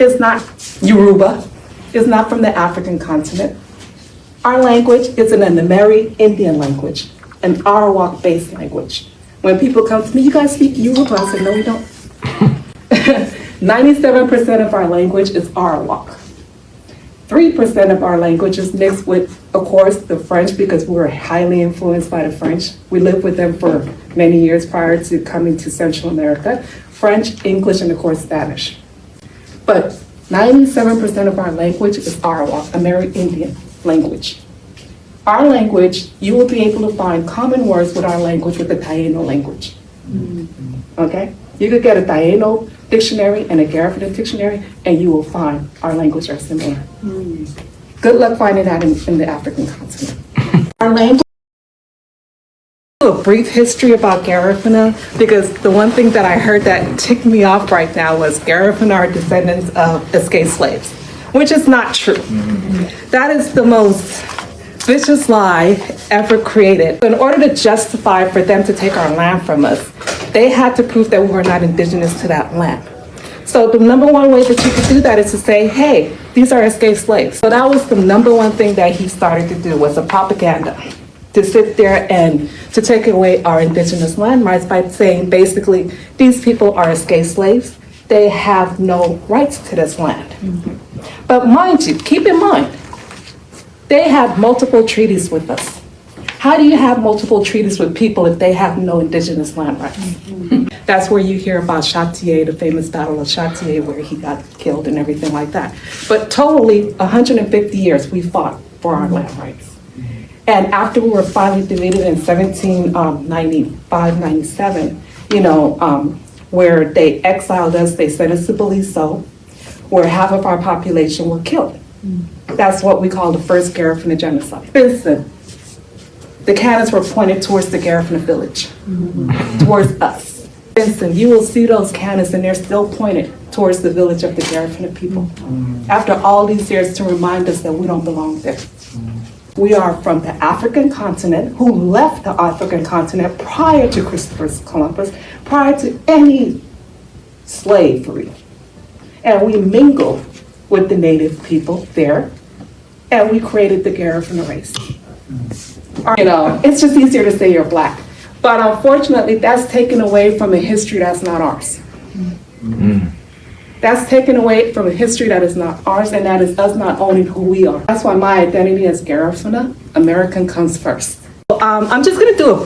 is not Yoruba, is not from the African continent. Our language is an Amerindian Indian language, an Arawak-based language. When people come to me, you guys speak Yoruba? I say, no, we don't. 97% of our language is Arawak. 3% of our language is mixed with, of course, the French, because we were highly influenced by the French. We lived with them for many years prior to coming to Central America. French, English, and of course, Spanish. But 97% of our language is Arawak, Amerindian language. Our language, you will be able to find common words with our language with the Taino language. Okay? You could get a Taino dictionary and a Garifuna dictionary, and you will find our language are similar. Good luck finding that in the African continent. Our language. A brief history about Garifuna, because the one thing that I heard that ticked me off right now was Garifuna are descendants of escaped slaves, which is not true. That is the most vicious lie ever created. In order to justify for them to take our land from us, they had to prove that we were not indigenous to that land. So the number one way that you could do that is to say, hey, these are escaped slaves. So that was the number one thing that he started to do, was a propaganda, to sit there and to take away our indigenous land rights by saying, basically, these people are escaped slaves. They have no rights to this land. But mind you, keep in mind, they have multiple treaties with us. How do you have multiple treaties with people if they have no indigenous land rights? That's where you hear about Chatier, the famous Battle of Chatier, where he got killed and everything like that. But totally, 150 years we fought for our land rights. And after we were finally defeated in 1795, 97, where they exiled us, they sent us to Beliso, where half of our population were killed. That's what we call the first Garifuna genocide. Benson, the cannons were pointed towards the Garifuna village, towards us. Benson, you will see those cannons and they're still pointed towards the village of the Garifuna people. After all these years, to remind us that we don't belong there. We are from the African continent, who left the African continent prior to Christopher Columbus, prior to any slavery. And we mingled with the native people there, and we created the Garifuna race. It's just easier to say you're Black. But unfortunately, that's taken away from a history that's not ours. That's taken away from a history that is not ours, and that is us not owning who we are. That's why my identity as Garifuna, American, comes first. I'm just gonna do a